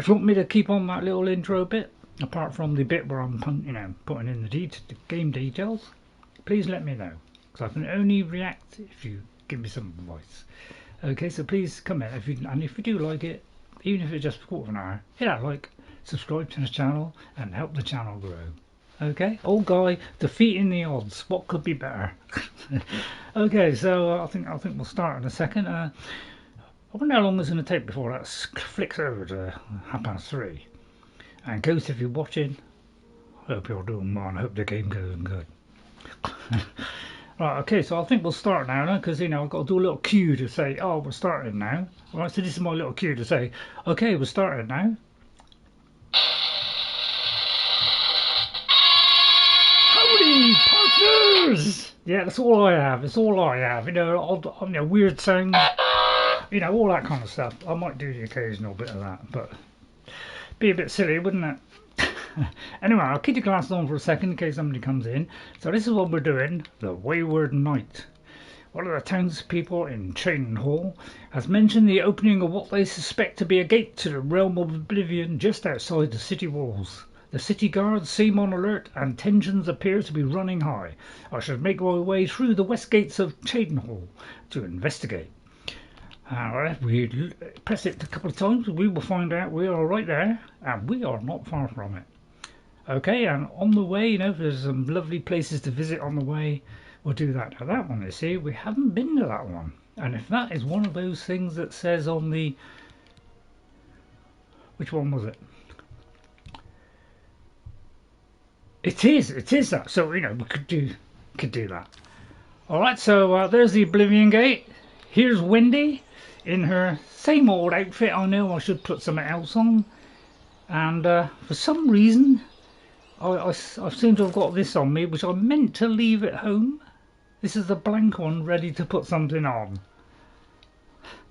If you want me to keep on that little intro bit, apart from the bit where I'm, putting in the game details, please let me know, because I can only react if you give me some advice. Okay, so please comment if you do like it, even if it's just a quarter of an hour, hit that like, subscribe to the channel, and help the channel grow. Okay, old guy defeating the odds. What could be better? Okay, so I think we'll start in a second. I wonder how long it's going to take before that flicks over to 3:30. And Ghost, if you're watching, I hope you're doing well. I hope the game goes good. Right, okay, so I think we'll start now, because I've got to do a little cue to say, oh, we're starting now. Right, so this is my little cue to say, okay, we're starting now. Howdy, partners! Yeah, that's all I have. It's all I have. Weird sounds. All that kind of stuff. I might do the occasional bit of that, but be a bit silly, wouldn't it? Anyway, I'll keep the glasses on for a second in case somebody comes in. So this is what we're doing, the Wayward Knight. One of the townspeople in Cheydinhall has mentioned the opening of what they suspect to be a gate to the realm of Oblivion just outside the city walls. The city guards seem on alert and tensions appear to be running high. I should make my way through the west gates of Cheydinhall to investigate. If we press it a couple of times, we will find out we are right there, and we are not far from it. Okay, and on the way, there's some lovely places to visit on the way. We'll do that. Now that one, you see, we haven't been to that one. And if that is one of those things that says on the... Which one was it? It is that. So, we could do that. Alright, so there's the Oblivion Gate. Here's Wendy in her same old outfit. I know I should put something else on, and for some reason I seem to have got this on me, which I meant to leave at home. This is the blank one, ready to put something on.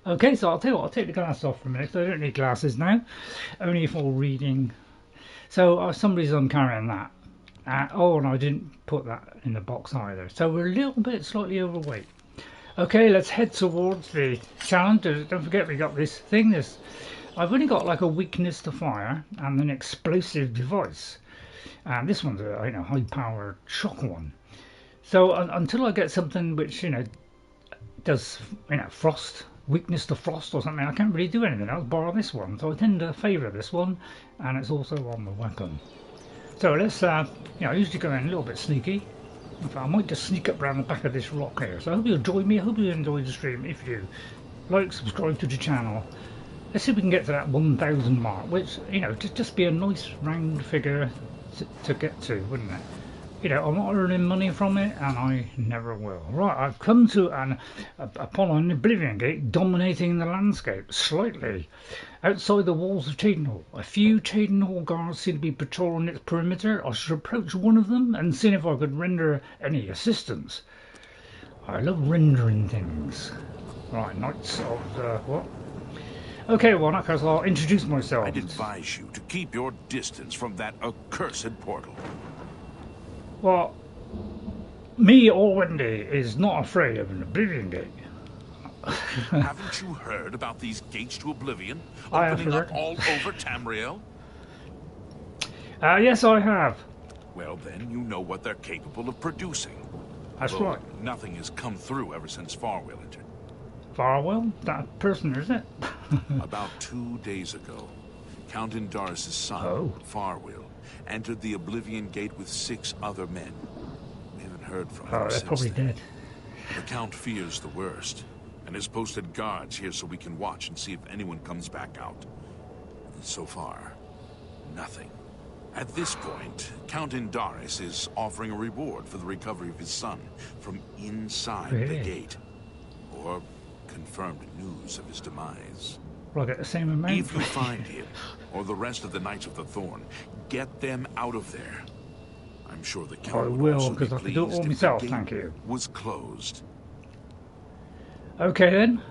Okay, so I'll tell you what, I'll take the glasses off for a minute, so I don't need glasses now, only for reading. So for some reason I'm carrying that. And I didn't put that in the box either, so we're a little bit slightly overweight. Okay, let's head towards the challenge. Don't forget we got this thing. I've only got like a weakness to fire and an explosive device. And this one's a high-powered shock one. So until I get something which does frost, weakness to frost or something, I can't really do anything else borrow this one. So I tend to favour this one, and it's also on the weapon. So let's I usually go in a little bit sneaky. I might just sneak up around the back of this rock here. So I hope you'll join me. I hope you enjoy the stream. If you like, subscribe to the channel. Let's see if we can get to that 1,000 mark, which just be a nice round figure to get to, wouldn't it? I'm not earning money from it, and I never will. Right, I've come to upon an Oblivion Gate dominating the landscape slightly. Outside the walls of Cheydinhall, a few Cheydinhall guards seem to be patrolling its perimeter. I should approach one of them and see if I could render any assistance. I love rendering things. Right, Knights of the what? Okay, well, in that case, I'll introduce myself. I'd advise you to keep your distance from that accursed portal. Well, me or Wendy is not afraid of an Oblivion Gate. Haven't you heard about these gates to Oblivion opening up all over Tamriel? Yes, I have. Well, then you know what they're capable of producing. That's right. Nothing has come through ever since Farwil entered. Farwil? That person, is it? About 2 days ago, Count Indarys' son, Farwil, entered the Oblivion Gate with 6 other men. We haven't heard from him since. They're probably dead. The Count fears the worst, and has posted guards here so we can watch and see if anyone comes back out. And so far, nothing. At this point, Count Indarys is offering a reward for the recovery of his son from inside the gate, or confirmed news of his demise. Well, I get the same amount. If you find him, or the rest of the Knights of the Thorn, get them out of there. I'm sure the Count I will, because I can do it all myself, thank you. Was closed. Okay then.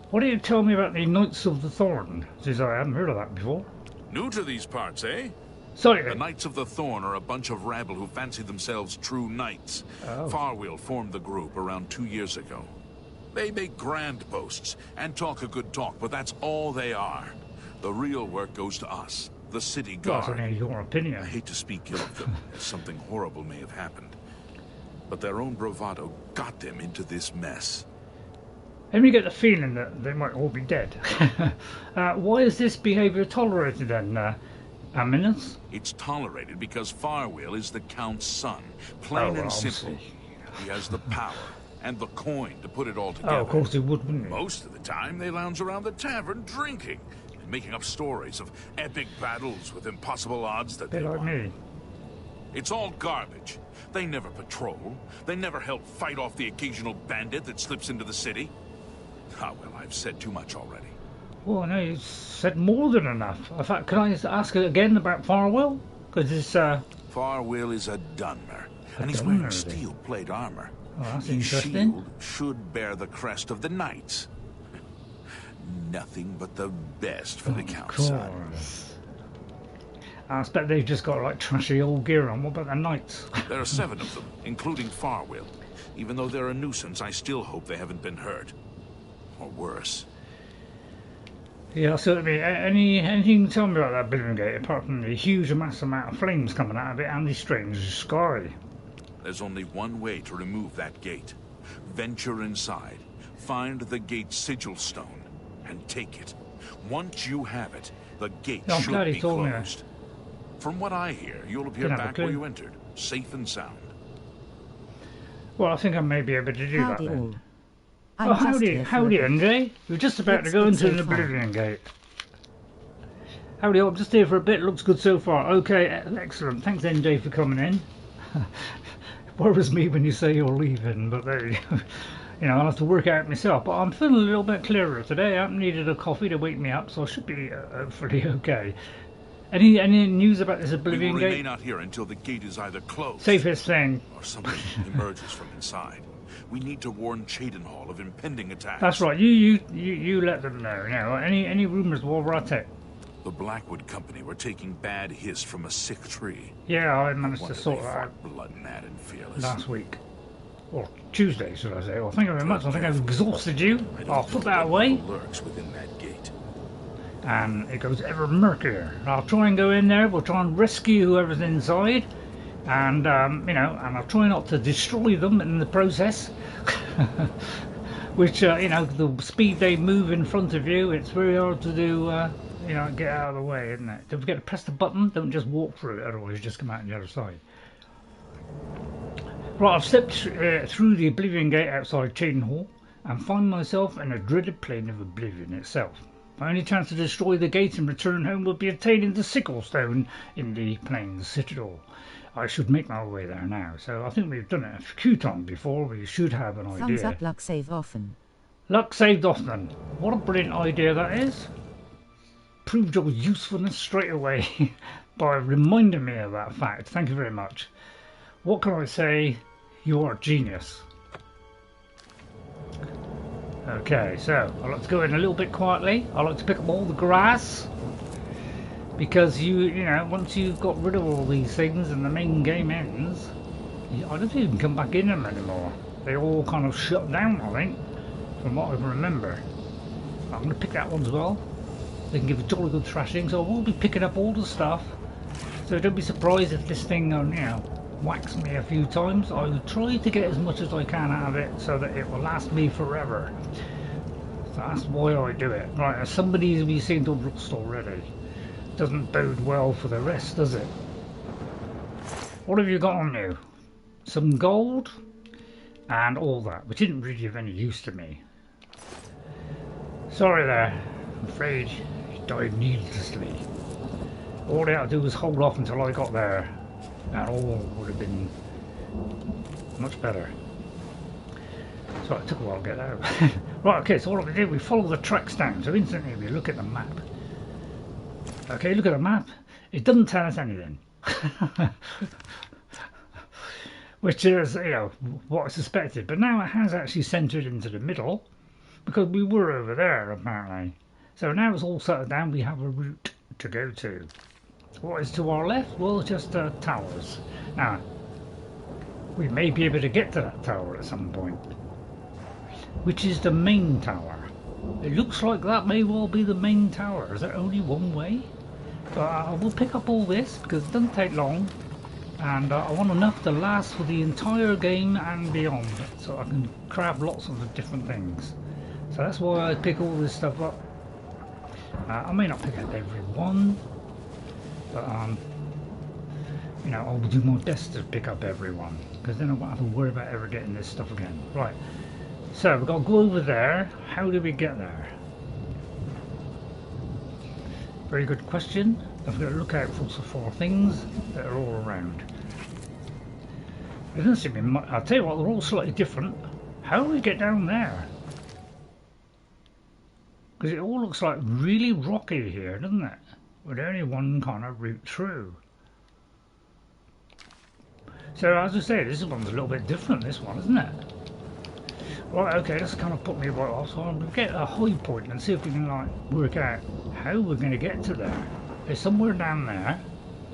What do you tell me about the Knights of the Thorn? Since I haven't heard of that before. New to these parts, eh? Sorry. The Knights of the Thorn are a bunch of rabble who fancy themselves true knights. Farwil formed the group around 2 years ago. They make grand boasts and talk a good talk, but that's all they are. The real work goes to us, the city Well, guard. that's only your opinion. I hate to speak ill of them, as something horrible may have happened. But their own bravado got them into this mess. And you get the feeling that they might all be dead. Why is this behaviour tolerated then, Aminus? It's tolerated because Farwil is the Count's son. Plain and simple. He has the power and the coin to put it all together. Oh, of course he would, wouldn't he? Most of the time, they lounge around the tavern drinking and making up stories of epic battles with impossible odds that Bit they like won. me. It's all garbage. They never patrol. They never help fight off the occasional bandit that slips into the city. Ah, well, I've said too much already. Well, no, you said more than enough. In fact, can I ask again about Farwil? Because it's, Farwil is a Dunmer, and he's wearing steel plate armor. Oh, that's His interesting. shield should bear the crest of the knights. Nothing but the best for the Count's son. I expect they've just got like trashy old gear on. What about the knights? There are 7 of them, including Farwil. Even though they're a nuisance, I still hope they haven't been hurt. Or worse. Yeah, so I mean, anything you can tell me about that Oblivion Gate, apart from the huge amount of flames coming out of it and the strange sky? There's only one way to remove that gate. Venture inside, find the gate's sigil stone, and take it. Once you have it, the gate should be closed. From what I hear, you'll appear back where you entered, safe and sound. Well, I think I may be able to do that then. Oh, howdy, NJ. We're just about to go into an Oblivion Gate. Howdy, I'm just here for a bit. Looks good so far. Okay, excellent. Thanks, NJ, for coming in. Worries me when you say you're leaving, but there you go. You know, I'll have to work out myself. But I'm feeling a little bit clearer today. I haven't needed a coffee to wake me up, so I should be hopefully okay. Any news about this Oblivion Gate? We will remain out here until the gate is either closed, safest thing, or something emerges from inside. We need to warn Cheydinhall of impending attacks. That's right. You let them know. Now, any rumours while we're at it? The Blackwood Company were taking bad hiss from a sick tree. Yeah, I managed to sort that out blood mad and fearless. last week. Or Tuesday, should I say. Well, thank you very much. I think I've exhausted you. I'll put that away. Lurks within that gate. And it goes ever murkier. I'll try and go in there. We'll try and rescue whoever's inside. And, you know, and I'll try not to destroy them in the process. Which, you know, the speed they move in front of you, it's very hard to do, you know, get out of the way, isn't it? Don't forget to press the button. Don't just walk through it, otherwise you just come out on the other side. Right, I've stepped through the Oblivion Gate outside Cheydinhall and find myself in a dreaded plane of Oblivion itself. My only chance to destroy the gate and return home will be attaining the sickle stone in the Plains Citadel. I should make my way there now, so I think we've done it a few times before. We should have an idea. Thumbs up, luck save often. Luck saved often. What a brilliant idea that is. Proved your usefulness straight away by reminding me of that fact. Thank you very much. What can I say? You are a genius. Okay, so I like to go in a little bit quietly. I like to pick up all the grass. Because you know, once you've got rid of all these things and the main game ends, I don't think you can come back in them anymore. They all kind of shut down, I think, from what I can remember. I'm going to pick that one as well. They can give a jolly good thrashing, so I will be picking up all the stuff. So don't be surprised if this thing, you know, whacks me a few times. I will try to get as much as I can out of it so that it will last me forever. So that's why I do it. Right, somebody's been seen to rust already. Doesn't bode well for the rest, does it? What have you got on you? Some gold and all that, which didn't really have any use to me. Sorry there. I'm afraid you died needlessly. All they had to do was hold off until I got there, and all would have been much better. So it took a while to get out. Right, okay, so what we do, we follow the tracks down, so instantly we look at the map. Okay, look at the map. It doesn't tell us anything. Which is, you know, what I suspected. But now it has actually centred into the middle, because we were over there, apparently. So now it's all settled down, we have a route to go to. What is to our left? Well, just towers. Now, we may be able to get to that tower at some point. Which is the main tower. It looks like that may well be the main tower. Is there only one way? But I will pick up all this because it doesn't take long, and I want enough to last for the entire game and beyond, so I can grab lots of the different things. So that's why I pick all this stuff up. I may not pick up every one, but you know, I'll do my best to pick up every one, because then I won't have to worry about ever getting this stuff again. Right, so we've got to go over there. How do we get there? Very good question. I've got to look out for things that are all around. There doesn't seem to be much. I'll tell you what, they're all slightly different. How do we get down there? Because it all looks like really rocky here, doesn't it? With only one kind of route through. So as I say, this one's a little bit different, this one, isn't it? Right, okay, that's kind of put me right off, so I'm going to get a high point and see if we can like work out how we're going to get to there. There's somewhere down there,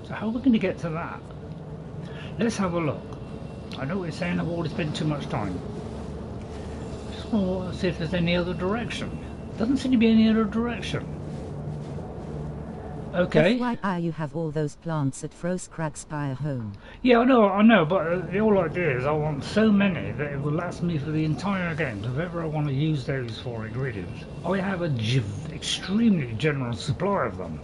so how are we going to get to that? Let's have a look. I know what you're saying, I've already spent too much time. Just want to see if there's any other direction. Doesn't seem to be any other direction. Okay. FYI, you have all those plants at Froze Cragspire home. Yeah, I know, but the whole idea is I want so many that it will last me for the entire game. So if ever I want to use those for ingredients, I have a extremely generous supply of them.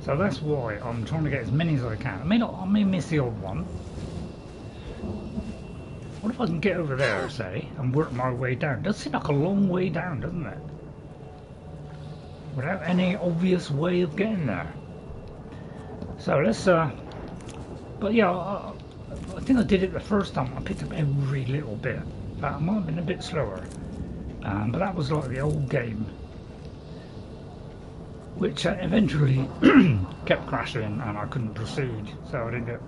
So that's why I'm trying to get as many as I can. I may miss the odd one. What if I can get over there, say, and work my way down? It does seem like a long way down, doesn't it? Without any obvious way of getting there. So let's but yeah, I think I did it the first time. I picked up every little bit. I might have been a bit slower, but that was like the old game, which eventually kept crashing and I couldn't proceed, so I didn't get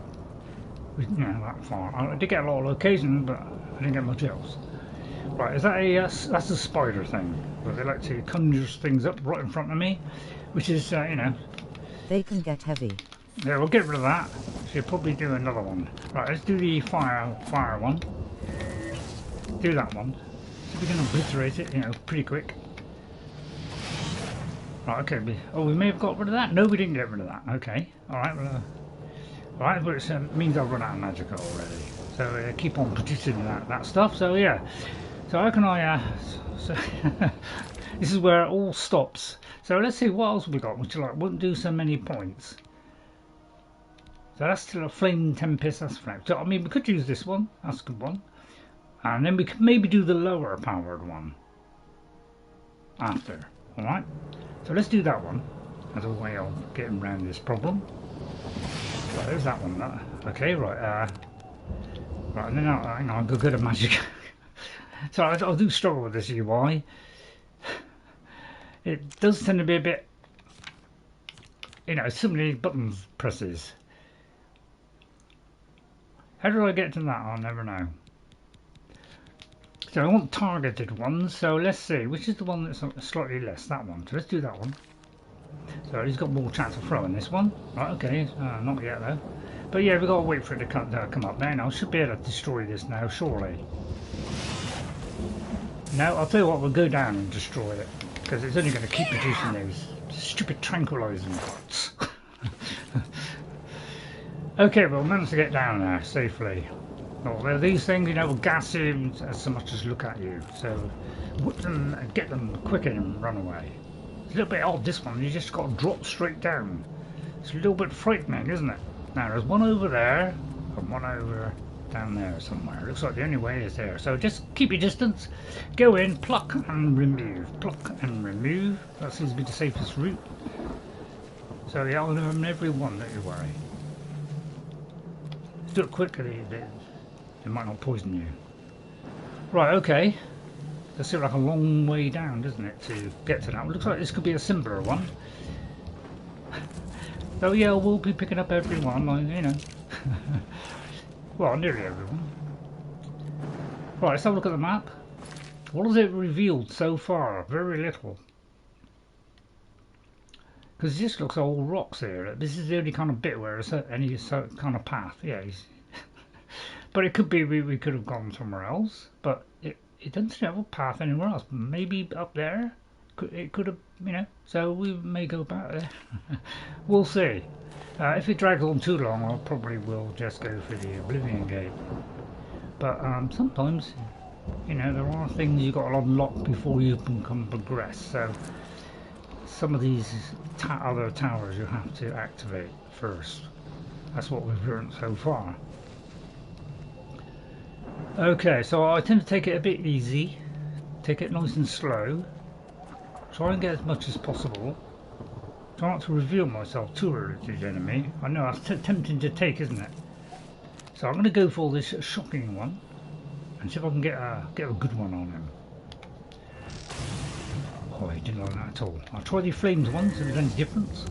that far. I did get a lot of locations, but I didn't get much else. Right, is that that's a spider thing, where they like to conjure things up right in front of me, which is, you know... They can get heavy. Yeah, we'll get rid of that. Should probably do another one. Right, let's do the fire one. Do that one. So we can obliterate it, you know, pretty quick. Right, okay. We may have got rid of that. No, we didn't get rid of that. Okay. Alright, well, alright, but it means I've run out of magicka already. So keep on producing that stuff. So yeah. So how can I, so this is where it all stops. So let's see what else we got, which like won't do so many points. So that's still a Flame Tempest, that's flat. So I mean, we could use this one, that's a good one. And then we could maybe do the lower powered one after, alright? So let's do that one as a way of getting around this problem. Right, there's that one, okay, right, right, and then I'll go get a magic. So I do struggle with this UI. It does tend to be a bit, you know, so many buttons presses. How do I get to that? I'll never know. So I want targeted ones, so let's see, which is the one that's slightly less, that one. So let's do that one. So he's got more chance of throwing this one. Right, okay, not yet though. But yeah, we've got to wait for it to come up there. Now I should be able to destroy this now, surely. No, I'll tell you what, we'll go down and destroy it, because it's only going to keep producing those stupid tranquilizing parts. Okay, well, we managed to get down there safely. Well, there are these things, you know, will gas you as so much as look at you. So, whip them and get them quick and run away. It's a little bit odd, this one, you just got to drop straight down. It's a little bit frightening, isn't it? Now, there's one over there, and one over down there somewhere. Looks like the only way is there. So just keep your distance, go in, pluck and remove, pluck and remove. That seems to be the safest route. So yeah, I'll learn every one, don't you worry. Do it quickly, it might not poison you. Right, okay. That seems like a long way down, doesn't it, to get to that. It looks like this could be a simpler one. So yeah, we'll be picking up every one, you know. Well, nearly everyone. Right, let's have a look at the map. What has it revealed so far? Very little. Because it just looks all rocks here. This is the only kind of bit where there's any kind of path. Yeah, but it could be we could have gone somewhere else. But it doesn't have a path anywhere else. Maybe up there. it could have, you know, so we may go back there. We'll see. If it drags on too long, I probably will just go for the Oblivion Gate. But sometimes, you know, there are things you've got to unlock before you can progress. So some of these other towers you have to activate first. That's what we've learned so far. Okay, so I tend to take it a bit easy. Take it nice and slow. Try and get as much as possible. Try not to reveal myself too early to the enemy. I know that's tempting to take, isn't it? So I'm going to go for this shocking one and see if I can get a good one on him. Oh, he didn't like that at all. I'll try the flames one, see if there's any difference.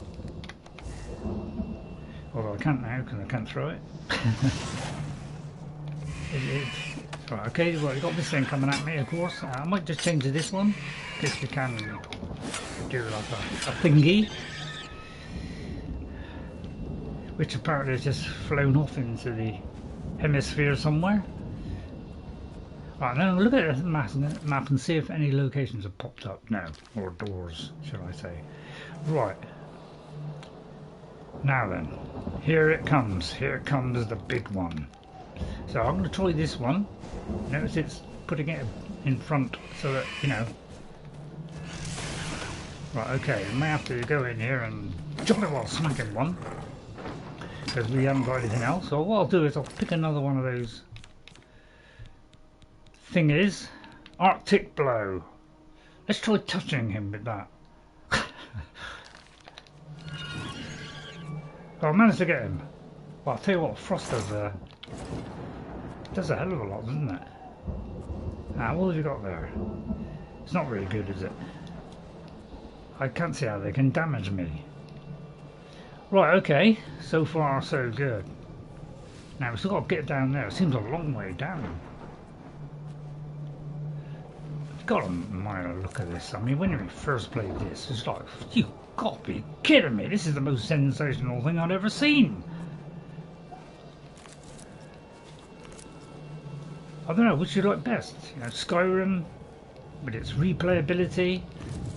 Although I can't now because I can't throw it. Right, okay, well, you've got this thing coming at me, of course. I might just change to this one, because we can do like a thingy. Which apparently has just flown off into the hemisphere somewhere. Right, now look at the map and see if any locations have popped up now, or doors, should I say. Right. Now then, here it comes the big one. So I'm going to try this one. Notice it's putting it in front so that, you know. Right, okay, we may have to go in here and jolly well smacking one. Because we haven't got anything else. So what I'll do is I'll pick another one of those thingies. Arctic Blow. Let's try touching him with that. Oh, I managed to get him. Well, I'll tell you what, Frost does a hell of a lot, doesn't it? What have you got there? It's not really good, is it? I can't see how they can damage me. Right, okay. So far, so good. Now, we've still got to get down there. It seems a long way down. You've got to admire the look of this. I mean, when we first played this, it's like, you got to be kidding me. This is the most sensational thing I've ever seen. I don't know, which you like best? You know, Skyrim with its replayability,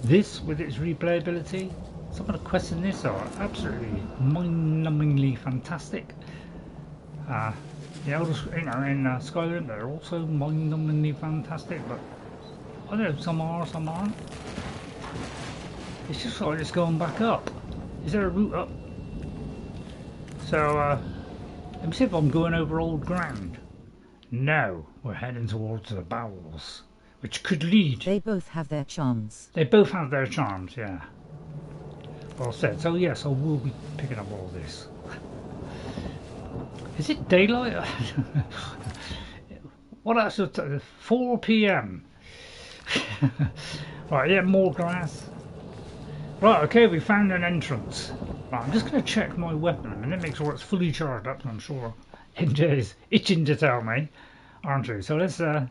this with its replayability. Some of the quests in this are absolutely mind-numbingly fantastic. The others, you know, in Skyrim, they're also mind-numbingly fantastic, but I don't know, some are, some aren't. It's just like it's going back up. Is there a route up? So, let me see if I'm going over old ground. No, we're heading towards the Bowels, which could lead. They both have their charms. They both have their charms, yeah. Well said. So yes, I will be picking up all this. Is it daylight? What else? 4 PM. Right, yeah, more grass. Right, okay, we found an entrance. Right, I'm just going to check my weapon a minute, make sure it's fully charged up. I'm sure Indarys itching to tell me, aren't you? So let's go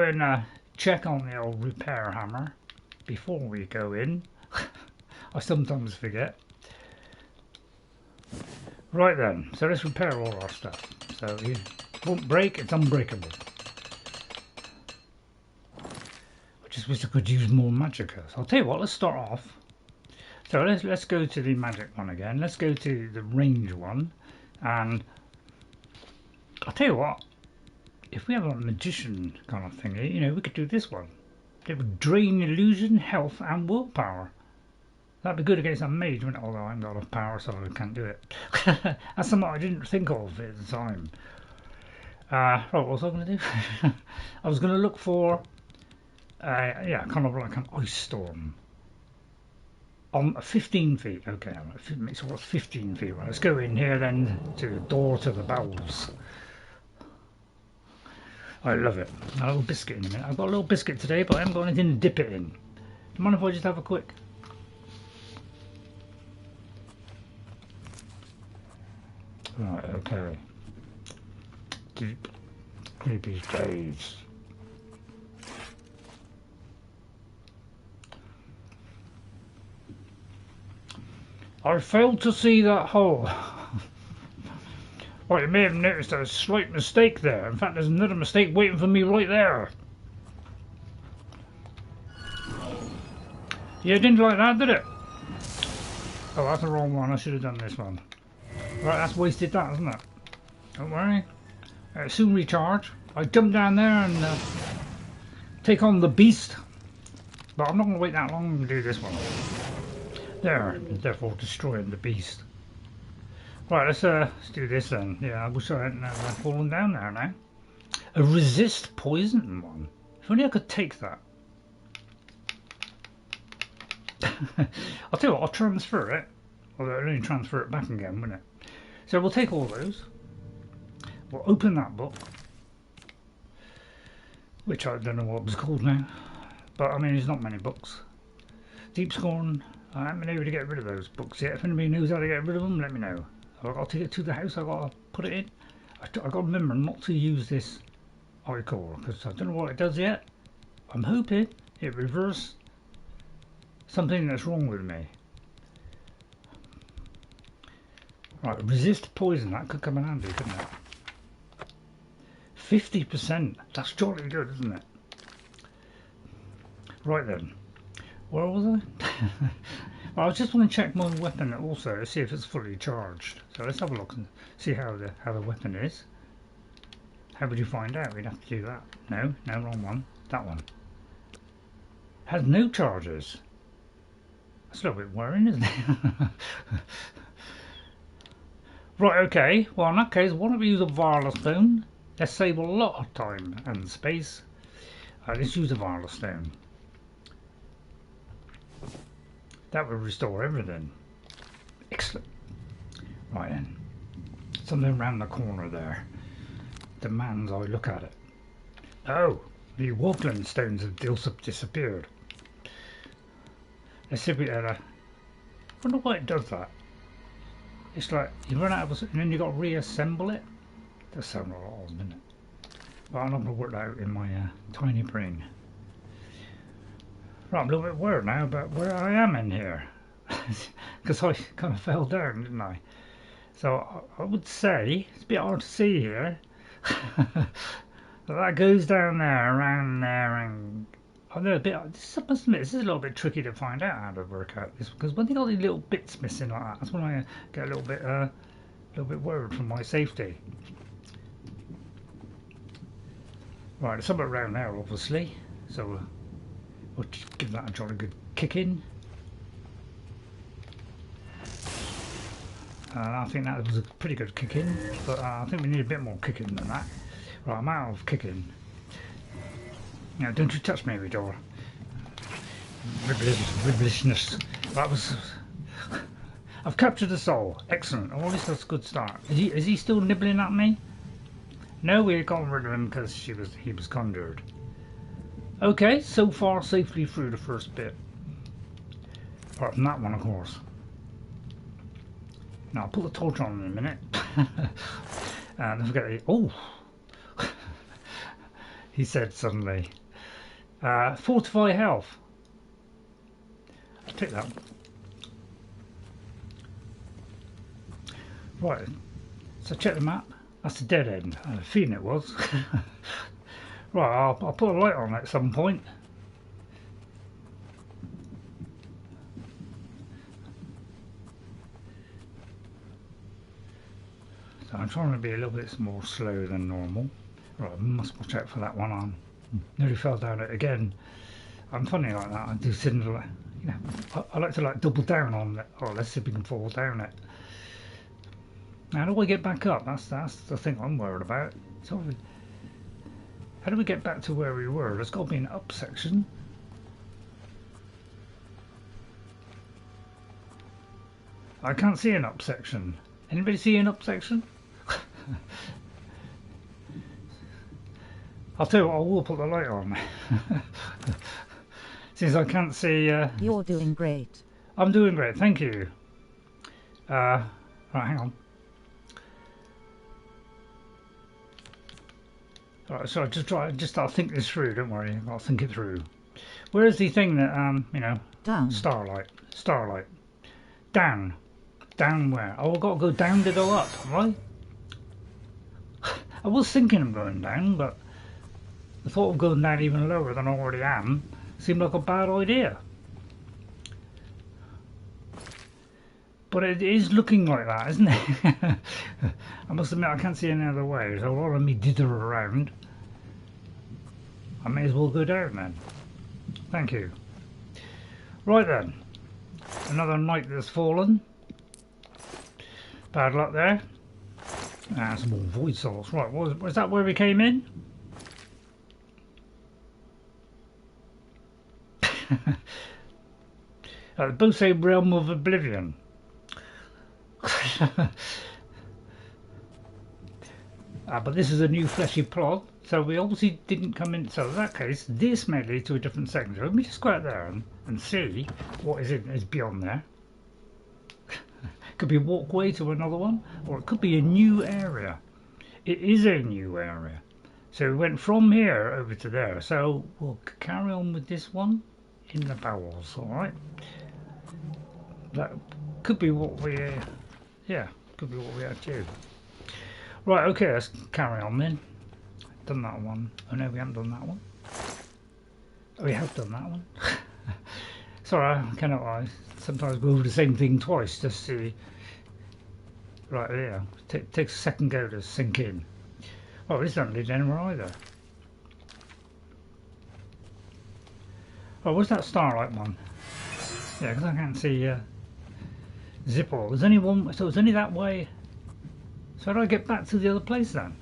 and check on the old repair hammer before we go in. I sometimes forget. Right then, so let's repair all our stuff. So it won't break, it's unbreakable. I just wish I could use more magicka. So I'll tell you what, let's start off. So let's go to the magic one again. Let's go to the range one, and I'll tell you what, if we have a magician kind of thing, you know, we could do this one. It would drain illusion, health, and willpower. That'd be good against a mage, wouldn't it? Although I haven't got enough power, so I can't do it. That's something I didn't think of at the time. Right, what was I going to do? I was going to look for, yeah, kind of like an ice storm. On 15 feet, okay, so what's 15 feet? Right, let's go in here then to the door to the Bowels. I love it. A little biscuit in a minute. I've got a little biscuit today, but I haven't got anything to dip it in. Do you mind if I just have a quick? Right, okay. Deep, creepy caves. I failed to see that hole. Well, you may have noticed a slight mistake there. In fact, there's another mistake waiting for me right there. Yeah, didn't like that, did it? Oh, that's the wrong one. I should have done this one. Right, that's wasted that, isn't it? Don't worry. Soon recharge. I jump down there and take on the beast. But I'm not going to wait that long to do this one. There, therefore destroying the beast. Right, let's do this then. Yeah, I wish I hadn't fallen down there now. A resist poison one. If only I could take that. I'll tell you what, I'll transfer it. Although I'll only transfer it back again, wouldn't it? So we'll take all those. We'll open that book. Which I don't know what it was called now. But I mean, there's not many books. Deep Scorn. I haven't been able to get rid of those books yet. If anybody knows how to get rid of them, let me know. I've got to take it to the house. I've got to put it in. I've got to remember not to use this icon because I don't know what it does yet. I'm hoping it reverses something that's wrong with me. Right, resist poison. That could come in handy, couldn't it? 50%. That's jolly good, isn't it? Right then. Where was I? Well, I just want to check my weapon also to see if it's fully charged. So let's have a look and see how the weapon is. How would you find out? We'd have to do that. No, wrong one. That one. Has no charges. That's a little bit worrying, isn't it? Right, okay. Well, in that case, why don't we use a Varla Stone? Let's save a lot of time and space. Let's use a Varla Stone. That would restore everything. Excellent. Right then. Something around the corner there. Demands I look at it. Oh, the Woodland stones have disappeared. Let's see if we had a... I wonder why it does that. It's like you run out of and then you got to reassemble it. That sounds a lot odd, doesn't it? But I'm not going to work that out in my tiny brain. Right, I'm a little bit worried now about where I am in here. Because I kind of fell down, didn't I? So I would say, it's a bit hard to see here. But that goes down there, around there, and I know a bit. This is a little bit tricky to find out how to work out this because when they got these little bits missing like that, that's when I get a little bit worried for my safety. Right, there's something around there, obviously. So we'll give that a jolly good kick in. I think that was a pretty good kick in, but I think we need a bit more kicking than that. Right, I'm out of kicking. Now, don't you touch me, Vidor. Ribblishness. That was... I've captured a soul. Excellent. Oh, this is a good start. Is he still nibbling at me? No, we got rid of him because he was conjured. Okay, so far safely through the first bit. Apart from that one, of course. Now, I'll put the torch on in a minute. And don't forget... Oh! He said suddenly. Fortify health. I'll take that. Right. So check the map. That's the dead end. I had a feeling it was. Right, I'll put a light on at some point. So I'm trying to be a little bit more slow than normal. Right, I must watch out for that one. I nearly fell down it again. I'm funny like that. I do seem to like, you know, I like to like double down on it. Oh, let's see if we can fall down it. How do I get back up? That's the thing I'm worried about. So how do we get back to where we were? There's got to be an up section. I can't see an up section. Anybody see an up section? I'll tell you what, I will put the light on. Since I can't see... You're doing great. I'm doing great, thank you. Right, hang on. Alright, so I'll think this through, don't worry, I'll think it through. Where is the thing that, you know... Down. Starlight. Down. Down where? Oh, I've got to go down to go up, right? I was thinking of going down, but... the thought of going down even lower than I already am seemed like a bad idea. But it is looking like that, isn't it? I must admit I can't see any other way. There's a lot of me dither around. I may as well go down then. Thank you. Right then. Another night that's fallen. Bad luck there. Ah, some more void souls. Right, was that where we came in? Both say Realm of Oblivion. But this is a new fleshy plot, so we obviously didn't come in. So in that case, this may lead to a different section. So let me just go out there and see what is beyond there. Could be a walkway to another one, or it could be a new area. It is a new area. So we went from here over to there. So we'll carry on with this one in the Bowels, alright? That could be what we, yeah, could be what we had to do. Right, okay, let's carry on then. Done that one. Oh no, we haven't done that one. Oh, we have done that one. Sorry, I cannot lie. Sometimes go over the same thing twice just to... Right, yeah, takes a second go to sink in. Oh, this doesn't lead anywhere either. Oh, what's that starlight one? Yeah, because I can't see Zippo. There's only one, so it's only that way. So how do I get back to the other place then?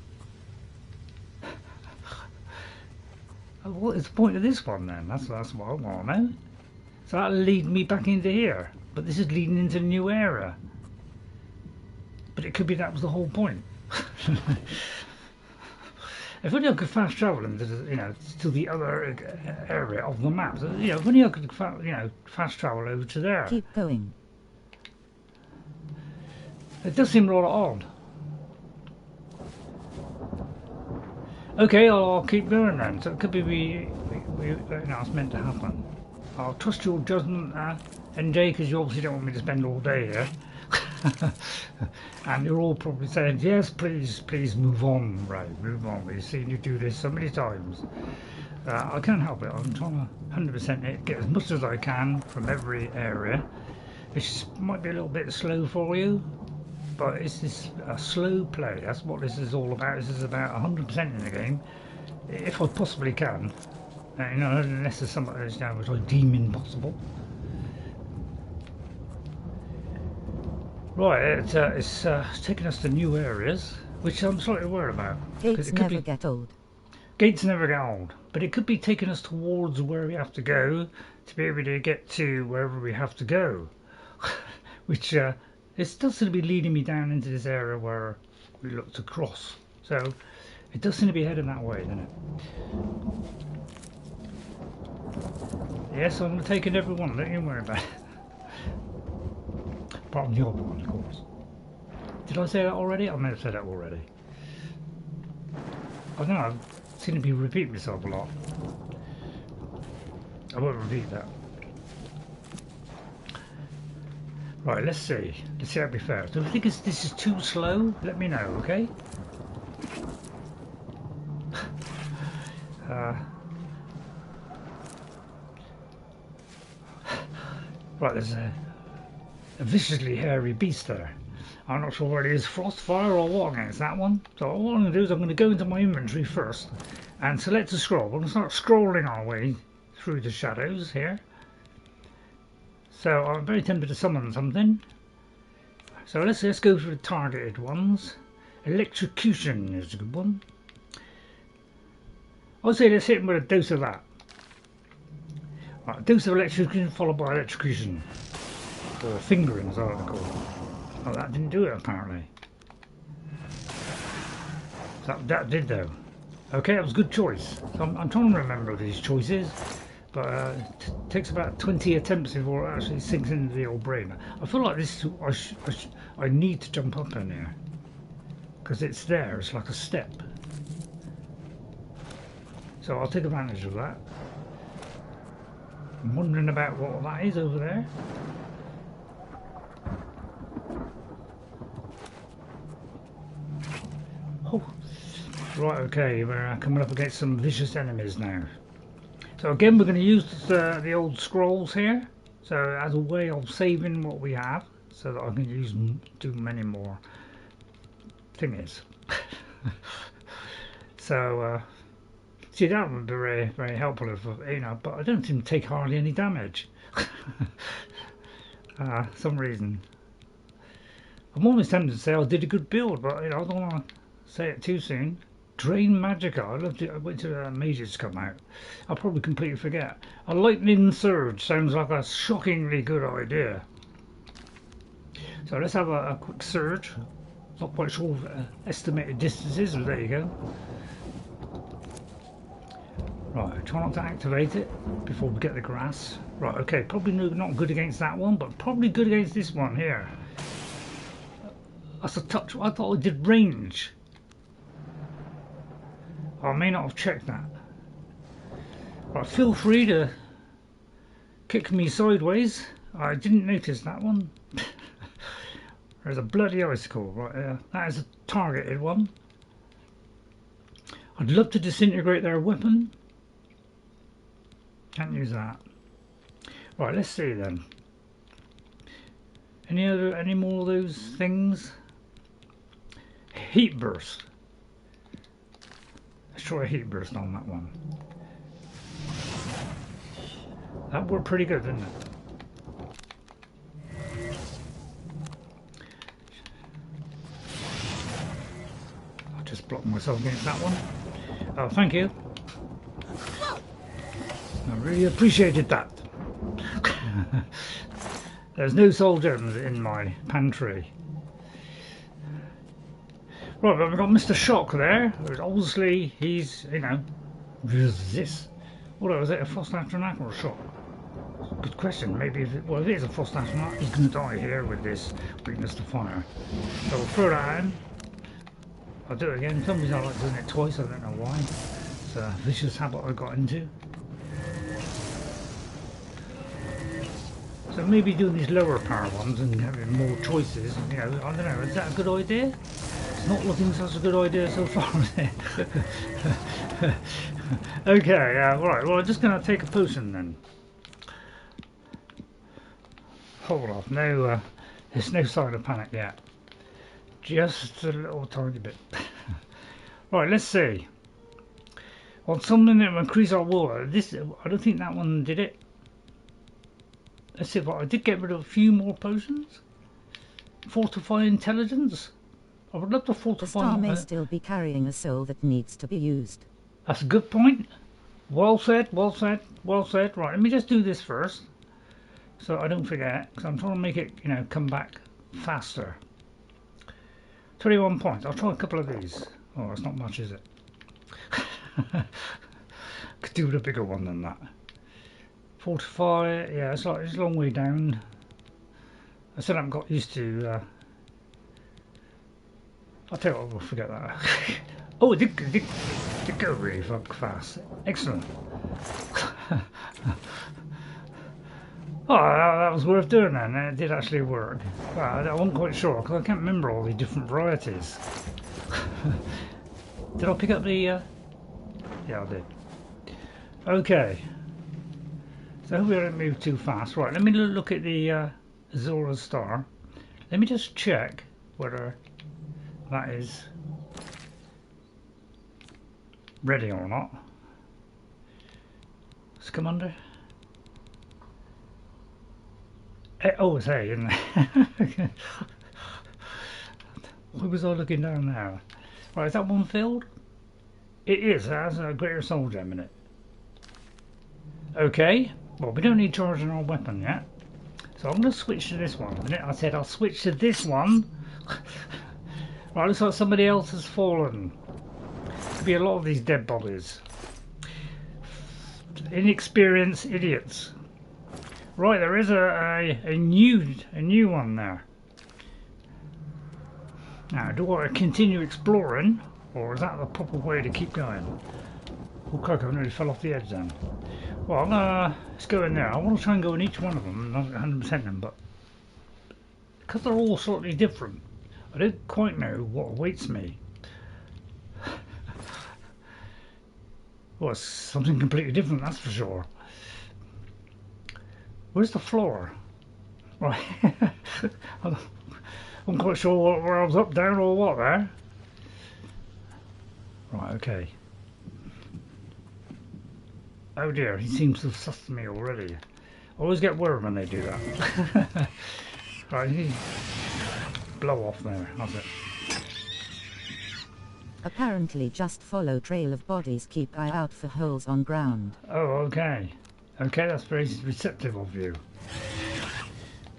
What is the point of this one then? That's what I want to know. So that'll lead me back into here. But this is leading into a new area. But it could be that was the whole point. If only I could fast travel into the, to the other area of the map. So, if only I could fast travel over to there. Keep going. It does seem rather odd. Okay, I'll keep going then. So it could be it's meant to happen. I'll trust your judgment, NJ, because you obviously don't want me to spend all day here. And you're all probably saying, yes, please move on, Ray, move on. We've seen you do this so many times. I can't help it. I'm trying to 100% get as much as I can from every area, which might be a little bit slow for you, but it's just a slow play. That's what this is all about. This is about 100% in the game, if I possibly can. Unless there's something which I deem impossible. Right, it's taking us to new areas, which I'm slightly worried about. Gates never get old. Gates never get old, but it could be taking us towards where we have to go to be able to get to wherever we have to go. Which it does seem to be leading me down into this area where we look to cross. So it does seem to be heading that way, doesn't it? Yes, I'm taking every one, don't you worry about it. Apart from the other one, of course. Did I say that already? I may have said that already. I don't know, I seem to be repeating myself a lot. I won't repeat that. Right, let's see. Let's see how we fare. So if you think this is too slow, let me know, okay? Right, there's a viciously hairy beast there. I'm not sure whether it is frost, fire or what against that one. So what I'm going to do is I'm going to go into my inventory first and select a scroll. We're going to start scrolling our way through the shadows here. So I'm very tempted to summon something. So let's go for the targeted ones. Electrocution is a good one. I'll say let's hit him with a dose of that. Right, a dose of electrocution followed by electrocution. Or fingering, as I like to call it. Oh, that didn't do it apparently. That did though. Okay, that was a good choice. So I'm trying to remember these choices, but it takes about 20 attempts before it actually sinks into the old brain. I feel like this. I need to jump up in here because it's there. It's like a step. So I'll take advantage of that. I'm wondering about what that is over there. Oh, right, okay, we're coming up against some vicious enemies now. So again, we're going to use the old scrolls here, so as a way of saving what we have. so that I can do many more thingies. So see, that would be very, very helpful if, you know, but I don't seem to take hardly any damage. Some reason. I'm almost tempted to say I did a good build, but you know, I don't want to say it too soon. Drain Magica. I loved it. I wait till mages come out. I'll probably completely forget. A lightning surge sounds like a shockingly good idea. So let's have a quick surge. Not quite sure of estimated distances, but there you go. Right, try not to activate it before we get the grass. Right, okay, probably not good against that one, but probably good against this one here. That's a touch. I thought I did range. I may not have checked that. Right, feel free to kick me sideways. I didn't notice that one. There's a bloody icicle right there. That is a targeted one. I'd love to disintegrate their weapon. Can't use that. Right, let's see then. Any more of those things? Heat burst. Let's try a heat burst on that one. That worked pretty good, didn't it? I'll just block myself against that one. Oh, thank you. I really appreciated that. There's no soul gems in my pantry. Right, but we've got Mr. Shock there. Obviously, he's, you know, resist. What was it, a frost astronaut or a shock? Good question. Maybe if it, well, if it is a frost astronaut, he's going to die here with this weakness to fire. So we'll throw that in. I'll do it again. For some reason I like doing it twice. I don't know why. It's a vicious habit I got into. So maybe doing these lower power ones and having more choices. You know, I don't know. Is that a good idea? It's not looking such a good idea so far, is it? Okay, right, well I'm just going to take a potion then. Hold off, no, there's no sign of panic yet. Just a little tiny bit. Right, let's see. On something that will increase our water, this, I don't think that one did it. Let's see, I did get rid of a few more potions. Fortify intelligence. I would love to fortify. The star may still be carrying a soul that needs to be used. That's a good point. Well said, well said, well said. Right, let me just do this first, so I don't forget, because I'm trying to make it, you know, come back faster. 21 points. I'll try a couple of these. Oh, it's not much, is it? Could do with a bigger one than that. Fortify, yeah, it's like it's a long way down. I still haven't got used to. I'll tell you what, we'll forget that. Oh, it did go really fast. Excellent. Oh, that was worth doing then. It did actually work. Well, I wasn't quite sure because I can't remember all the different varieties. Did I pick up the? Yeah, I did. Okay. So hopefully I don't move too fast. Right, let me look at the Azora star. Let me just check whether that is ready or not. Let's come under. Oh, it's A, isn't it? Why was I looking down there? Right, is that one filled? It is. It has a greater soul gem in it. Okay. Well, we don't need charging our weapon yet. So I'm going to switch to this one. I said I'll switch to this one. Right, looks like somebody else has fallen. Could be a lot of these dead bodies. Inexperienced idiots. Right, there is a new one there. Now, do I continue exploring, or is that the proper way to keep going? Oh, crap, I nearly fell off the edge then. Well, let's go in there. I want to try and go in each one of them, not 100% them, but because they're all slightly different, I don't quite know what awaits me. Well, it's something completely different, that's for sure. Where's the floor? Right. I'm quite sure where I was up, down, or what there. Right, okay. Oh dear, he seems to have sussed me already. I always get worried when they do that. Right, he blow off there, that's it. Apparently just follow trail of bodies, keep eye out for holes on ground. Oh, okay. Okay, that's very receptive of you.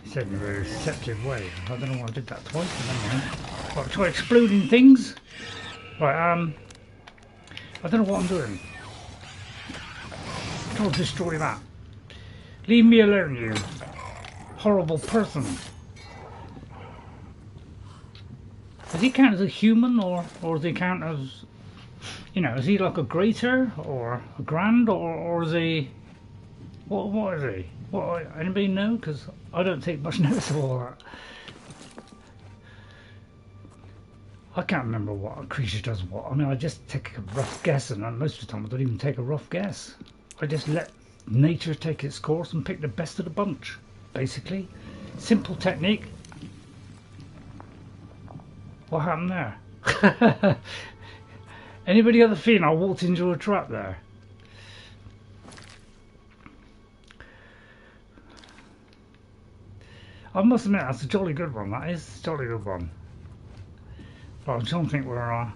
He said in a very receptive way. I don't know why I did that twice, but never mind. Right, try exploding things. Right, I don't know what I'm doing. Try to destroy that. Leave me alone, you horrible person. Does he count as a human, or does he count as, you know, is he like a greater or a grand, or is he, what is he? What, anybody know? Because I don't take much notice of all that. I can't remember what a creature does what. I mean, I just take a rough guess, and most of the time I don't even take a rough guess. I just let nature take its course and pick the best of the bunch, basically. Simple technique. What happened there? Anybody got the feeling I walked into a trap there? I must admit, that's a jolly good one. That is a jolly good one. Right, I'm trying to think where I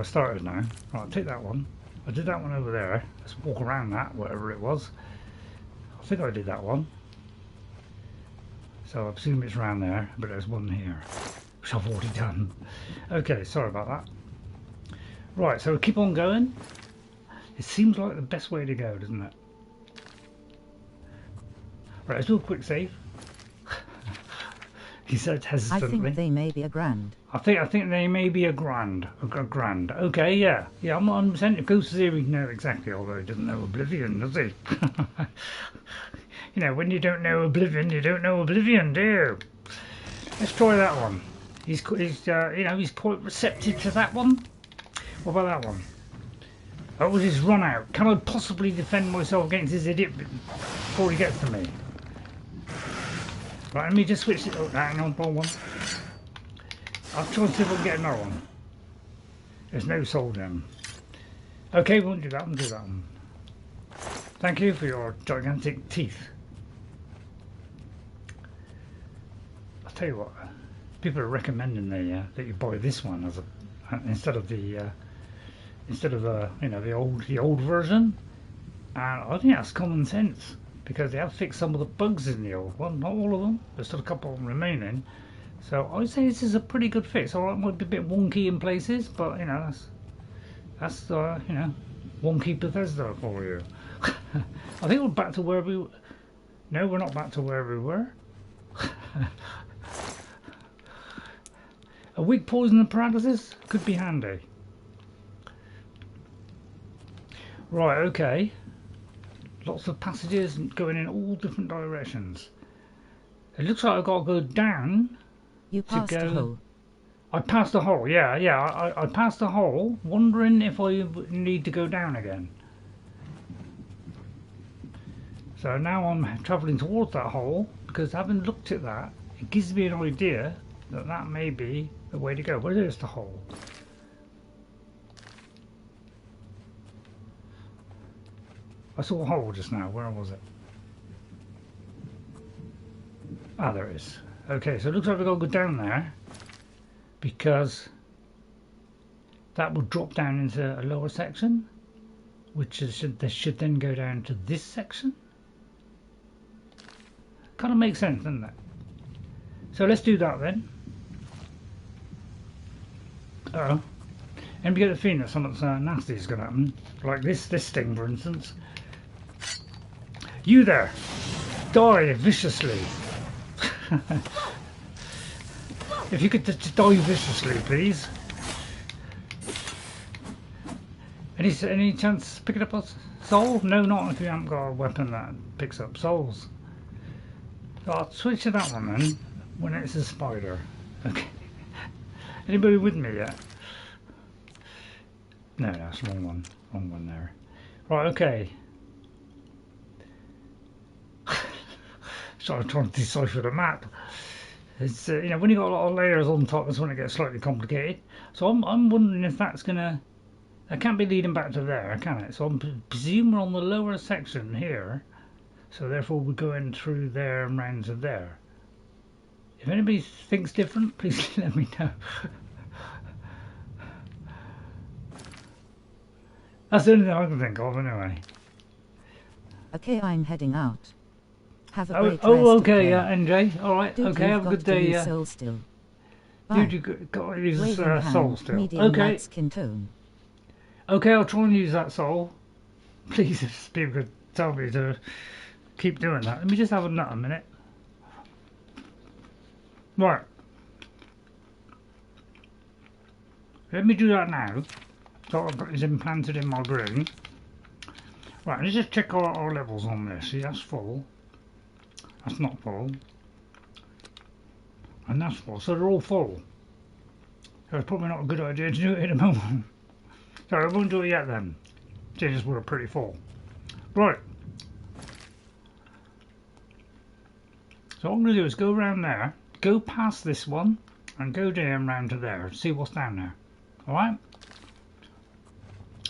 started now. Right, I'll take that one. I did that one over there. Let's walk around that, whatever it was. I think I did that one. So I presume it's around there, but there's one here, which I've already done. Okay, sorry about that. Right, so we keep on going. It seems like the best way to go, doesn't it? Right, let's do a quick save. He said hesitantly. I think they may be a grand. I think they may be a grand. A grand. Okay, yeah. Yeah, I'm not 100%. If Ghost is here, we know exactly, although he doesn't know Oblivion, does he? You know, when you don't know Oblivion, you don't know Oblivion, do you? Let's try that one. He's you know, he's quite receptive to that one. What about that one? That was his run out. Can I possibly defend myself against this idiot before he gets to me? Right, let me just switch it. Oh, hang on, wrong one. I'll try and see if I can get another one. There's no soul gem. Okay, we won't do that one, do that one. Thank you for your gigantic teeth. I'll tell you what, people are recommending that you buy this one as a instead of the you know, the old version, and I think that's common sense because they have fixed some of the bugs in the old one, not all of them. There's still a couple of them remaining, so I'd say this is a pretty good fix. Alright, it might be a bit wonky in places, but you know, that's you know, wonky Bethesda for you. I think we're back to where we. No, we're not back to where we were. A weak poison and paralysis could be handy. Right, okay. Lots of passages going in all different directions. It looks like I've got to go down. You passed a hole. I passed a hole, yeah. I passed a hole, wondering if I need to go down again. So now I'm travelling towards that hole, because having looked at that, it gives me an idea that that may be the way to go. Where is the hole? I saw a hole just now. Where was it? Ah, there it is. Okay, so it looks like we've got to go down there, because that will drop down into a lower section, which is, should then go down to this section. Kind of makes sense, doesn't it? So let's do that then. Uh-oh. And we get the feeling that something nasty is going to happen, like this thing, for instance. You there, die viciously. If you could just die viciously, please. Any chance picking up a soul? No, not if you haven't got a weapon that picks up souls. So I'll switch to that one then, when it's a spider. Okay. Anybody with me yet? No, that's the wrong one. Wrong one there. Right, okay. sort of trying to decipher the map. It's you know, when you got a lot of layers on top, that's when it gets slightly complicated. So I'm wondering if that's gonna. It can't be leading back to there, can it? So I'm presuming we're on the lower section here. So therefore we're going through there and round to there. If anybody thinks different, please let me know. That's the only thing I can think of anyway. Okay, I'm heading out. Have a Oh, great rest okay, of day. NJ. Alright, Dude, okay, you've have a good got to day. use soul still. Dude, you got to use Waving soul hand, still. medium Okay. light skin tone. Okay, I'll try and use that soul. Please, if people could tell me to keep doing that. Let me just have a nut a minute. Right. Let me do that now. So I've got this implanted in my brain. Right, let's just check our levels on this. See, that's full. That's not full. And that's full. So they're all full. So it's probably not a good idea to do it at the moment. So I won't do it yet then. Seeing as we're pretty full. Right. So what I'm going to do is go around there, go past this one, and go down round to there, see what's down there. Alright?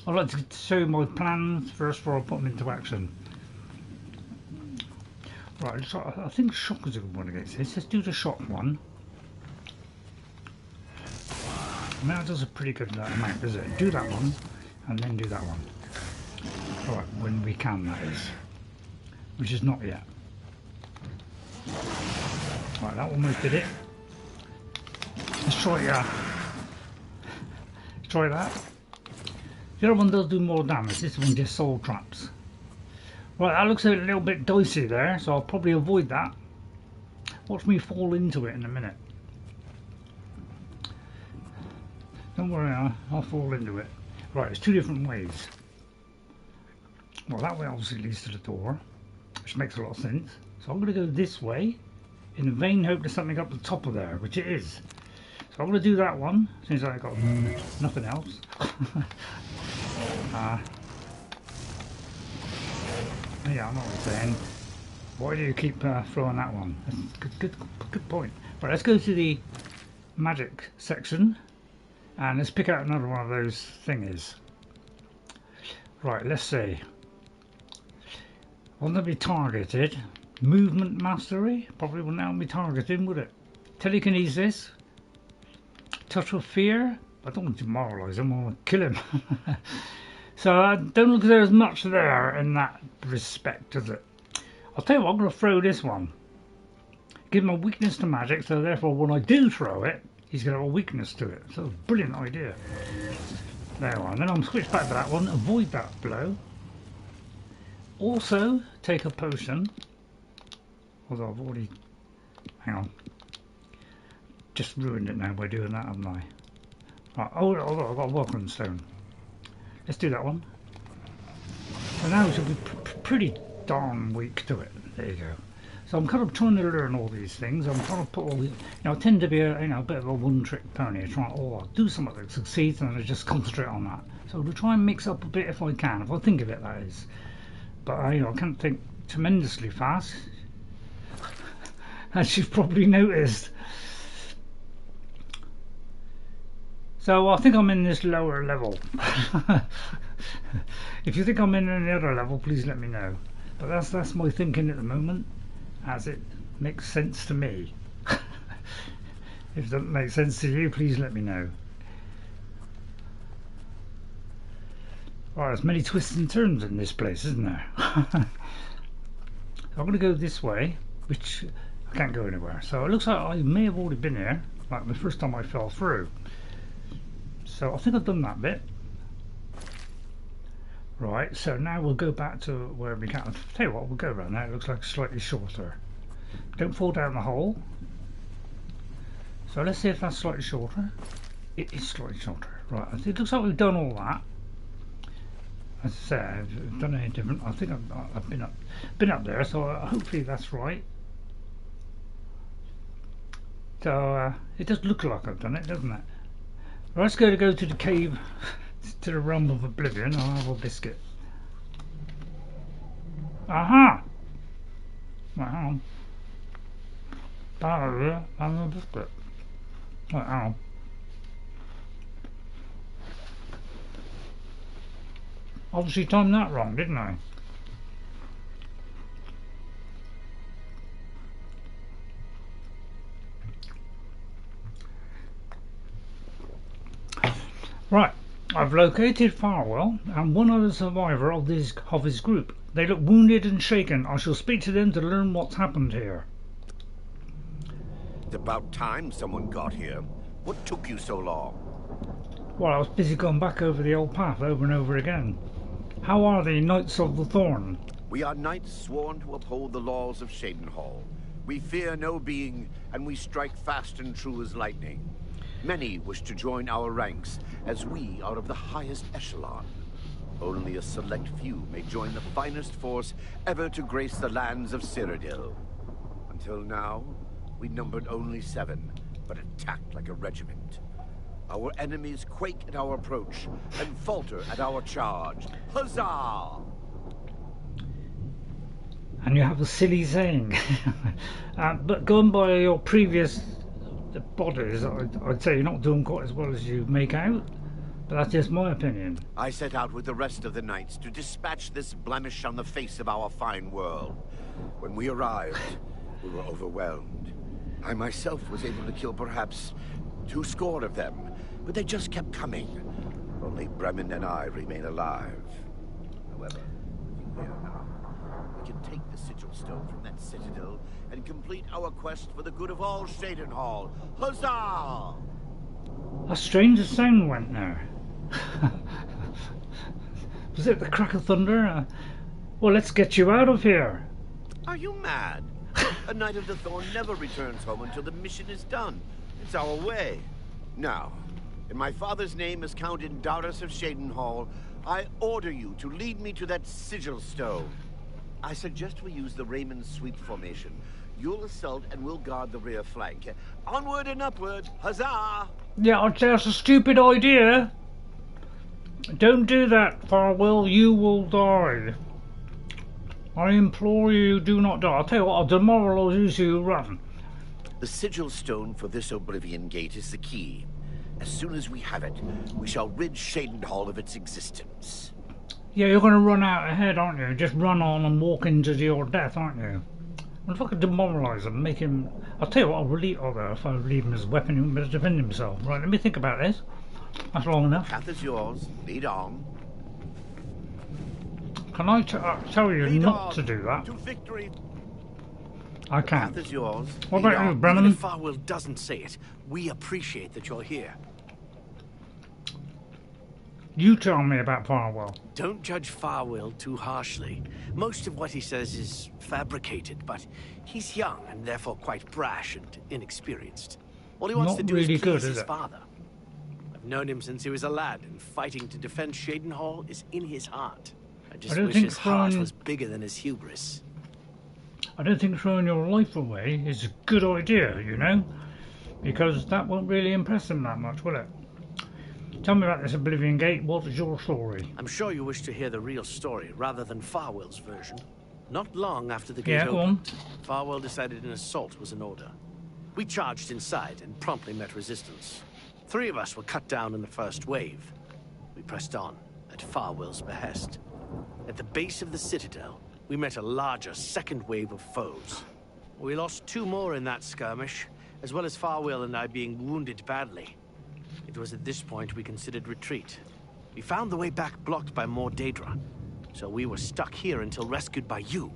I'd like to show you my plans first before I put them into action. Right, so I think shock is a good one against this. Let's do the shock one. I mean, that does a pretty good amount, does it? Do that one, and then do that one. Alright, when we can, that is. Which is not yet. Right, that almost did it. Let's try try that. The other one does do more damage. This one just soul traps. Right, that looks a little bit dicey there, so I'll probably avoid that. Watch me fall into it in a minute. Don't worry, I'll fall into it. Right, there's two different ways. Well, that way obviously leads to the door, which makes a lot of sense. So I'm going to go this way, in the vain hope there's something up the top of there, which it is. So I'm going to do that one, since I've got nothing else. Yeah, I know what you're saying. Why do you keep throwing that one? That's good point. Right, let's go to the magic section, and let's pick out another one of those thingies. Right, let's see. Will that be targeted? Movement mastery? Probably wouldn't help me targeting, would it? Telekinesis? Touch of fear? I don't want to demoralise him, I want to kill him. So I don't look like there's much there in that respect, does it? I'll tell you what, I'm going to throw this one. Give him a weakness to magic, so therefore when I do throw it, he's going to have a weakness to it. So brilliant idea. There we are. And then I'll switch back to that one, avoid that blow. Also, take a potion. Although I've already... Hang on. Just ruined it now by doing that, haven't I? Right, oh, I've got a welcome stone. Let's do that one. So now we should be pretty darn weak to it. There you go. So I'm kind of trying to learn all these things. I'm trying to put all these... I tend to be a bit of a one-trick pony. I try I'll do something that succeeds and I just concentrate on that. So we'll try and mix up a bit if I can, if I think of it, that is. But I can't think tremendously fast, as you've probably noticed. So I think I'm in this lower level. If you think I'm in any other level, please let me know. But that's my thinking at the moment, as it makes sense to me. If it doesn't make sense to you, please let me know. Right, there's many twists and turns in this place, isn't there? So I'm going to go this way, which I can't go anywhere. So it looks like I may have already been here, like the first time I fell through. So I think I've done that bit. Right, so now we'll go back to where we can. I'll tell you what, we'll go around there. It looks like slightly shorter. Don't fall down the hole. So let's see if that's slightly shorter. It is slightly shorter. Right, it looks like we've done all that. As I said, I've done anything different. I think I've been up there, so hopefully that's right. So it does look like I've done it, doesn't it? Right, let's go to the cave, to the realm of Oblivion. I'll have a biscuit. Aha! Right, hang on. Barrier and a biscuit. Right, hang on. Obviously timed that wrong, didn't I? Right, I've located Farwil and one other survivor of his group. They look wounded and shaken. I shall speak to them to learn what's happened here. It's about time someone got here. What took you so long? Well, I was busy going back over the old path over and over again. How are the Knights of the Thorn? We are knights sworn to uphold the laws of Shadenhall. We fear no being, and we strike fast and true as lightning. Many wish to join our ranks, as we are of the highest echelon. Only a select few may join the finest force ever to grace the lands of Cyrodiil. Until now, we numbered only 7, but attacked like a regiment. Our enemies quake at our approach and falter at our charge. Huzzah! And you have a silly saying. But going by your previous bodies, I'd say you're not doing quite as well as you make out. But that's just my opinion. I set out with the rest of the knights to dispatch this blemish on the face of our fine world. When we arrived, we were overwhelmed. I myself was able to kill perhaps 2 score of them, but they just kept coming. Only Bremen and I remain alive. However, we can take the sigil stone from that citadel and complete our quest for the good of all Shadenhall. Huzzah! A strange sound went there. Was it the crack of thunder? Well, let's get you out of here. Are you mad? A Knight of the Thorn never returns home until the mission is done. It's our way. Now, in my father's name as Count Indarys of Shadenhall, I order you to lead me to that sigil stone. I suggest we use the Raymond sweep formation. You'll assault and we'll guard the rear flank. Onward and upward, huzzah! Yeah, I'd say that's a stupid idea. Don't do that, Farwil. You will die. I implore you, do not die. I'll tell you what, I'll demoralize you, you run. The sigil stone for this Oblivion Gate is the key. As soon as we have it, we shall rid Shadenhall of its existence. Yeah, you're going to run out ahead, aren't you? Just run on and walk into your death, aren't you? Well, if I could demoralise him, make him... I'll tell you what, I'll relieve... Although, if I relieve him as a weapon, he won't be able to defend himself. Right, let me think about this. That's long enough. Path is yours. Lead on. Can I tell you Lead not on to do that? to victory. I Path can't. is yours. What Lead about you, on. Brennan? Even if Farwil doesn't say it, we appreciate that you're here. You tell me about Farwil. Don't judge Farwil too harshly. Most of what he says is fabricated, but he's young and therefore quite brash and inexperienced. All he wants Not to do really is good, please is his it? father. I've known him since he was a lad, and fighting to defend Shadenhall is in his heart. I just don't wish think his heart throwing- was bigger than his hubris. I don't think throwing your life away is a good idea, you know? Because that won't really impress him that much, will it? Tell me about this Oblivion Gate. What is your story? I'm sure you wish to hear the real story rather than Farwil's version. Not long after the gate Yeah, go on. opened, Farwil decided an assault was in order. We charged inside and promptly met resistance. 3 of us were cut down in the first wave. We pressed on, at Farwil's behest. At the base of the citadel, we met a larger second wave of foes. We lost 2 more in that skirmish, as well as Farwil and I being wounded badly. It was at this point we considered retreat. We found the way back blocked by more Daedra, so we were stuck here until rescued by you.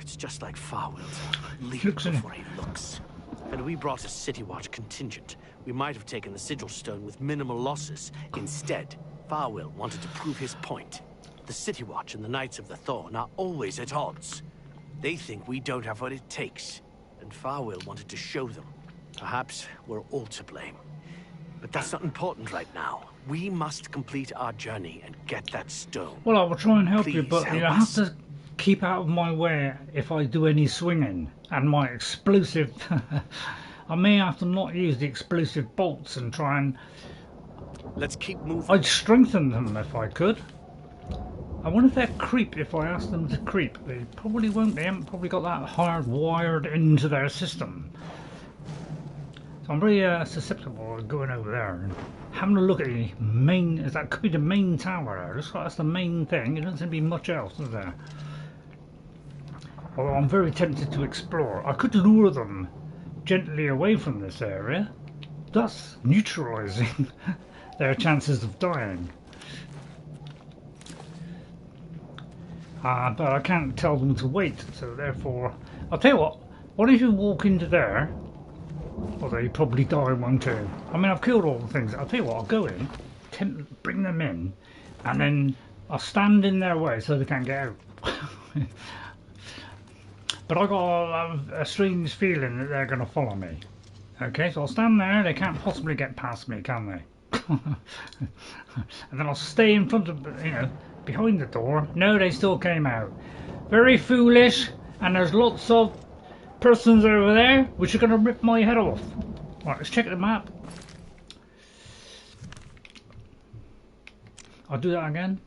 It's just like Farwil to leave Looks in it. before he looks. Had we brought a City Watch contingent, we might have taken the Sigil Stone with minimal losses. Instead, Farwil wanted to prove his point. The City Watch and the Knights of the Thorn are always at odds. They think we don't have what it takes, and Farwil wanted to show them. Perhaps we're all to blame. But that's not important right now. We must complete our journey and get that stone. Well, I will try and help you, Please but help you have us. to keep out of my way if I do any swinging. And my explosive... I may have to not use the explosive bolts and try and... Let's keep moving. I'd strengthen them if I could. I wonder if they'll creep if I ask them to creep. They probably won't. They haven't probably got that hardwired into their system. So I'm very susceptible to going over there and having a look at the main. That could be the main tower there. Looks like that's the main thing. There doesn't seem to be much else, is there? Although I'm very tempted to explore. I could lure them gently away from this area, thus neutralising their chances of dying. But I can't tell them to wait, so therefore, I'll tell you what if you walk into there, although you probably die one too. I mean, I've killed all the things. I'll tell you what, I'll go in, bring them in, and then I'll stand in their way so they can't get out. But I've got a strange feeling that they're going to follow me. Okay, so I'll stand there, they can't possibly get past me, can they? And then I'll stay in front of, behind the door. No, they still came out. Very foolish, and there's lots of persons over there which are going to rip my head off. Right, let's check the map. I'll do that again.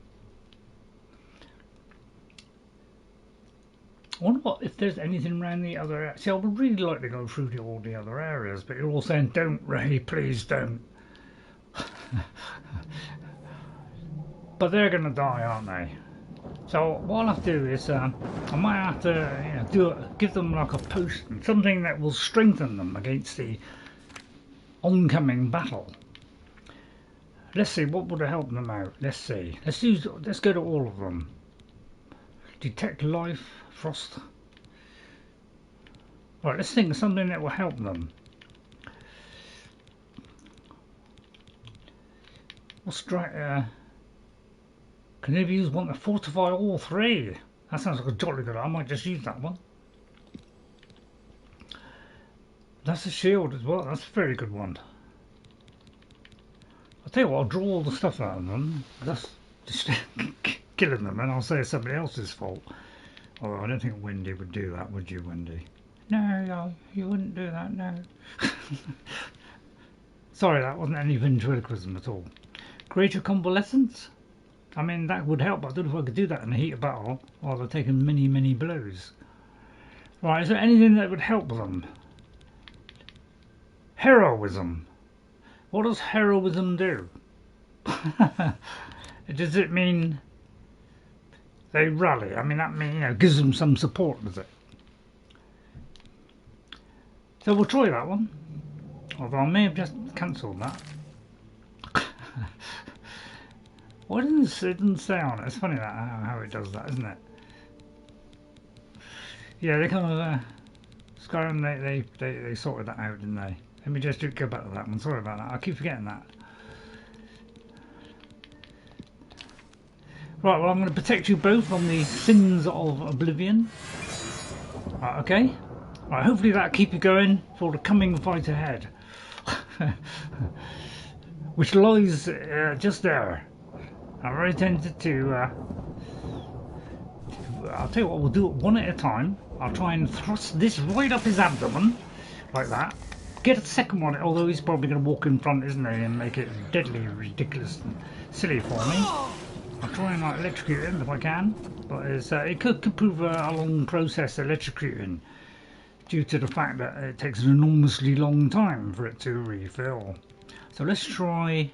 I wonder if there's anything around the other. See, I would really like to go through all the other areas, but you're all saying, "Don't, Ray, please don't." But they're going to die, aren't they? So what I'll have to do is, I might have to, give them like a potion, something that will strengthen them against the oncoming battle. Let's see, what would have helped them out? Let's see. Let's go to all of them. Detect life, frost. Right, let's think of something that will help them. What's can any of you want to fortify all three? That sounds like a jolly good. I might just use that one. That's a shield as well. That's a very good one. I'll tell you what, I'll draw all the stuff out of them. That's just killing them, and I'll say it's somebody else's fault. Although I don't think Wendy would do that, would you, Wendy? No, you wouldn't do that, no. Sorry, that wasn't any ventriloquism at all. Greater convalescence? I mean, that would help, but I don't know if I could do that in the heat of battle while they're taking many, many blows. Right, is there anything that would help them? Heroism. What does heroism do? Does it mean they rally? I mean, that means, gives them some support, does it? So we'll try that one. Although I may have just cancelled that. Why doesn't it doesn't say on it? It's funny that how it does that, isn't it? Yeah, they kind of Skyrim they sorted that out, didn't they? Let me just go back to that one. Sorry about that. I keep forgetting that. Right, well, I'm going to protect you both from the sins of Oblivion. Right, okay. Right, hopefully that'll keep you going for the coming fight ahead. Which lies just there. I'm very tempted to, I'll tell you what, we'll do it one at a time. I'll try and thrust this right up his abdomen, like that. Get a second one, although he's probably going to walk in front, isn't he, and make it deadly ridiculous and silly for me. I'll try and electrocute him if I can, but it could prove a long process electrocuting, due to the fact that it takes an enormously long time for it to refill. So let's try.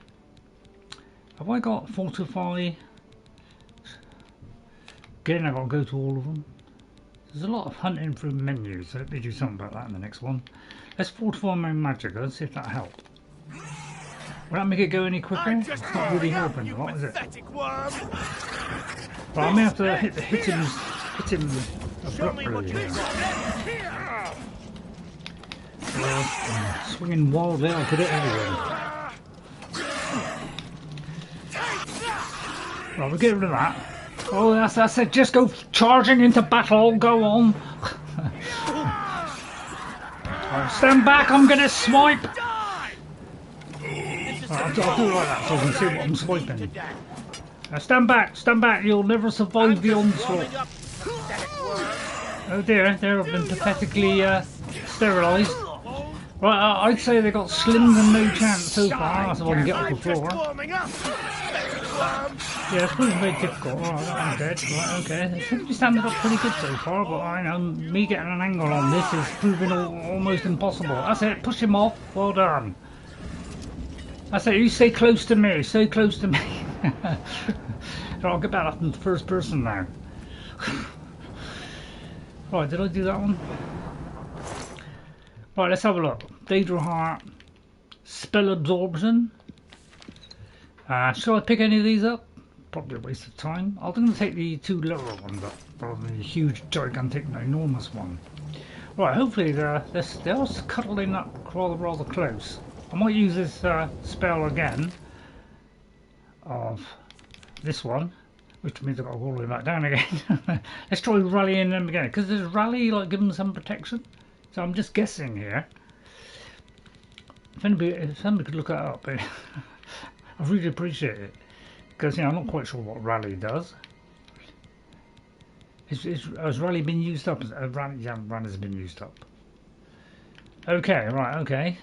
Have I got fortify? Again, I've got to go to all of them. There's a lot of hunting through menus, so let me do something about that in the next one. Let's fortify my magic, let's see if that helps. Will that make it go any quicker? It's not really helping a lot, is it? But I may have to hit him abruptly here. Swinging wildly, I could hit everyone. Right, we'll get rid of that. Oh, that's it. Just go charging into battle. Go on. Right, stand back. I'm going to swipe. Right, I'll do it like that so I can see what I'm swiping. Stand back. Stand back. You'll never survive the onslaught. Oh dear. They've been pathetically sterilised. Right, I'd say they got slim to no chance so far. That's if I can get off the floor. Yeah, it's proving very difficult. Alright, I'm dead. Right, okay. They seem to be standing up pretty good so far, but I know me getting an angle on this is proving almost impossible. That's it, push him off. Well done. That's it, you stay close to me, stay close to me. So I'll get back up in the first person now. Right, did I do that one? Right, let's have a look. Daedra Heart, Spell Absorption. Shall I pick any of these up? Probably a waste of time. I'm going to take the two lower ones up, rather than the huge, gigantic, enormous one. Right, hopefully they're all cuddling up rather close. I might use this spell again of this one, which means I've got to go all the way back down again. Let's try rallying them again, because does rally like give them some protection? So I'm just guessing here. If somebody could look that up, I really appreciate it, because I'm not quite sure what rally does. Has rally been used up? Rally's been used up. Okay, right, okay.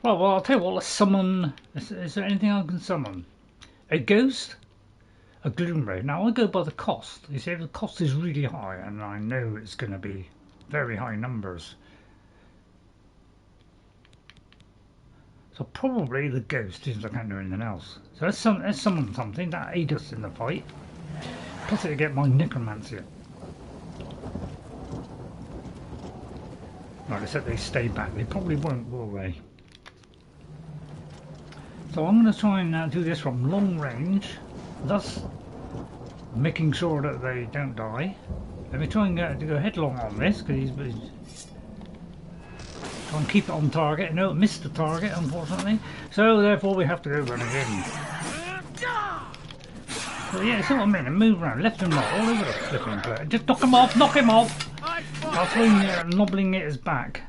Well, I'll tell you what, let's summon. Is there anything I can summon? A ghost? A gloom ray. Now I go by the cost. You see, the cost is really high, and I know it's going to be very high numbers. So probably the ghost, since I can't do anything else. So let's summon something that aid us in the fight. Plus it'll get my necromancer. Right, except they stay back. They probably won't, will they? So I'm going to try and do this from long range, thus making sure that they don't die. Let me try and go headlong on this, because he's try and keep it on target. No, it missed the target, unfortunately. So therefore we have to go running in. So yeah, see what I mean? And move around, left and right, all over the flipping place. Just knock him off, knock him off! I'll try knobbling at his back.